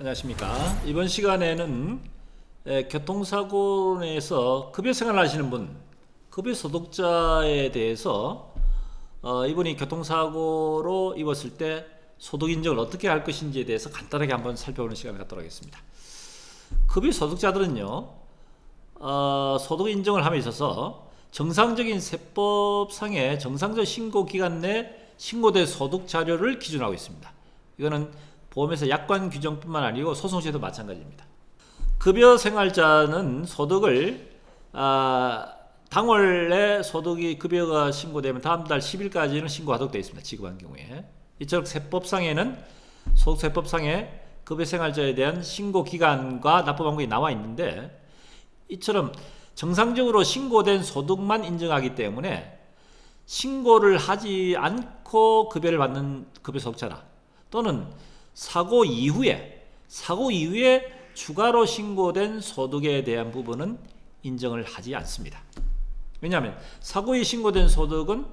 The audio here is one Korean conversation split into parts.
안녕하십니까. 이번 시간에는 교통사고로 인해서 급여생활을 하시는 분, 급여소득자에 대해서 이분이 교통사고로 입었을 때 소득 인정을 어떻게 할 것인지에 대해서 간단하게 한번 살펴보는 시간을 갖도록 하겠습니다. 급여소득자들은요, 소득 인정을 함에 있어서 정상적인 세법상의 정상적 신고 기간 내 신고된 소득 자료를 기준하고 있습니다. 이거는 보험에서 약관 규정뿐만 아니고 소송시에도 마찬가지입니다. 급여 생활자는 소득을 당월에 소득이 급여가 신고되면 다음 달 10일까지는 신고하도록 되어 있습니다. 지급한 경우에. 이처럼 세법상에는 소득세법상에 급여 생활자에 대한 신고 기간과 납부 방법이 나와 있는데, 이처럼 정상적으로 신고된 소득만 인정하기 때문에 신고를 하지 않고 급여를 받는 급여소득자나 또는 사고 이후에 추가로 신고된 소득에 대한 부분은 인정을 하지 않습니다. 왜냐하면 사고에 신고된 소득은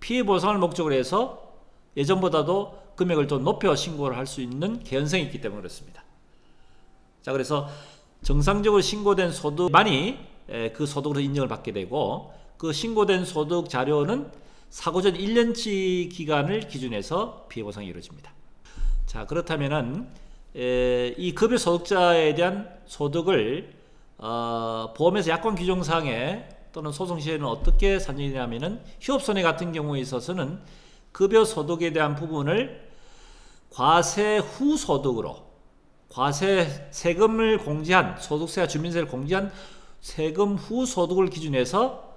피해 보상을 목적으로 해서 예전보다도 금액을 좀 높여 신고를 할 수 있는 개연성이 있기 때문에 그렇습니다. 자, 그래서 정상적으로 신고된 소득만이 그 소득으로 인정을 받게 되고, 그 신고된 소득 자료는 사고 전 1년치 기간을 기준해서 피해 보상이 이루어집니다. 자, 그렇다면은 이 급여 소득자에 대한 소득을 보험에서 약관 규정상에 또는 소송시에는 어떻게 산정되냐면은 휴업손해 같은 경우에 있어서는 급여 소득에 대한 부분을 과세 후 소득으로, 과세 세금을 공제한, 소득세와 주민세를 공제한 세금 후 소득을 기준해서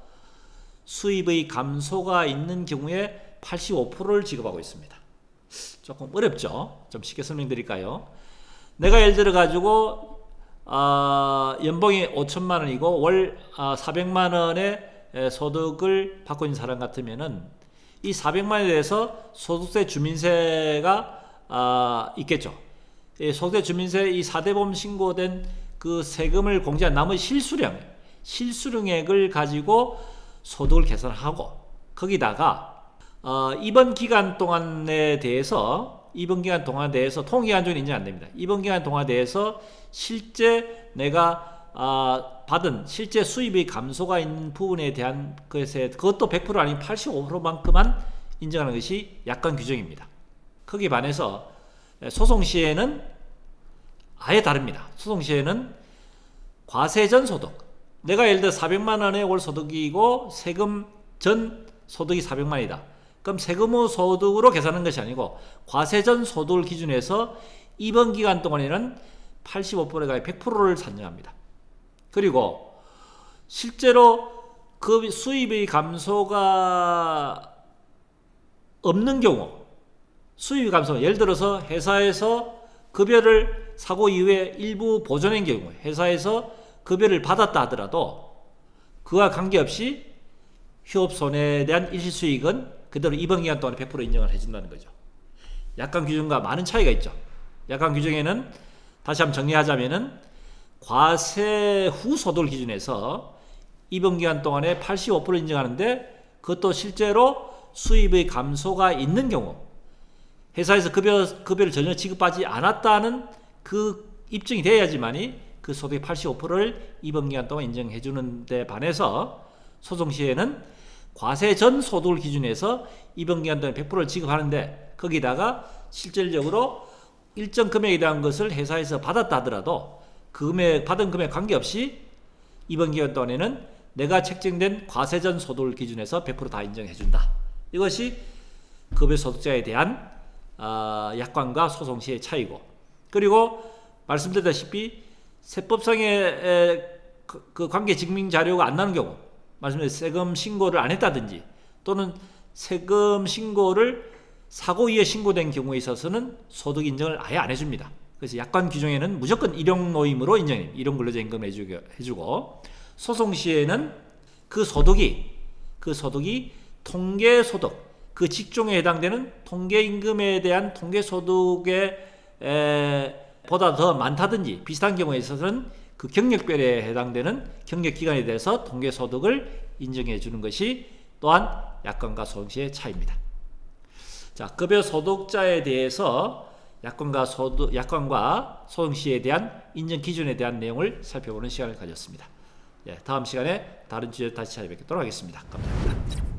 수입의 감소가 있는 경우에 85%를 지급하고 있습니다. 조금 어렵죠? 좀 쉽게 설명드릴까요? 내가 예를 들어 가지고 연봉이 5천만 원이고 월 400만 원의 소득을 받고 있는 사람 같으면은 이 400만 원에 대해서 소득세 주민세가 있겠죠. 소득세 주민세 이 4대 보험 신고된 그 세금을 공제한 나머지 실수령액을 가지고 소득을 계산하고, 거기다가 이번 기간 동안에 대해서 통기간 중에 인정 안 됩니다. 이번 기간 동안에 대해서 실제 내가 받은 실제 수입의 감소가 있는 부분에 대한 것에, 그것도 100% 아닌 85%만큼만 인정하는 것이 약관 규정입니다. 거기에 반해서 소송시에는 아예 다릅니다. 소송시에는 과세 전 소득, 내가 예를 들어 400만 원의 월 소득이고 세금 전 소득이 400만 원이다. 그럼 세금 후 소득으로 계산하는 것이 아니고 과세 전 소득을 기준해서 이번 기간 동안에는 85%가 100%를 산정합니다. 그리고 실제로 그 수입의 감소가 없는 경우, 수입 감소, 예를 들어서 회사에서 급여를 사고 이후에 일부 보존한 경우, 회사에서 급여를 받았다 하더라도 그와 관계없이 휴업손해에 대한 일시수익은 그대로 이번 기간 동안에 100% 인정을 해준다는 거죠. 약관 규정과 많은 차이가 있죠. 약관 규정에는 다시 한번 정리하자면은 과세 후 소득을 기준해서 이번 기간 동안에 85% 인정하는데, 그것도 실제로 수입의 감소가 있는 경우, 회사에서 급여를 전혀 지급하지 않았다는 그 입증이 돼야지만이 그 소득의 85%를 이번 기간 동안 인정해 주는 데 반해서 소송시에는 과세 전 소득을 기준해서 이번 기간 동안 100%를 지급하는데, 거기다가 실질적으로 일정 금액에 대한 것을 회사에서 받았다 하더라도 그 받은 금액 관계없이 이번 기간 동안에는 내가 책정된 과세 전 소득을 기준해서 100% 다 인정해 준다. 이것이 급여 소득자에 대한 약관과 소송시의 차이고, 그리고 말씀드렸다시피 세법상의 그 관계 증명 자료가 안 나는 경우, 말씀드린 세금 신고를 안 했다든지 또는 세금 신고를 사고 이후에 신고된 경우에 있어서는 소득 인정을 아예 안 해줍니다. 그래서 약관 규정에는 무조건 일용 노임으로 인정해요. 일용 근로자 임금을 해주고, 소송시에는 그 소득이 통계소득, 그 직종에 해당되는 통계임금에 대한 통계소득에 보다 더 많다든지 비슷한 경우에 있어서는 그 경력별에 해당되는 경력기간에 대해서 통계소득을 인정해 주는 것이 또한 약관과 소송시의 차이입니다. 자, 급여 소득자에 대해서 약관과 소득시에 대한 인정 기준에 대한 내용을 살펴보는 시간을 가졌습니다. 예, 다음 시간에 다른 주제로 다시 찾아뵙도록 하겠습니다. 감사합니다.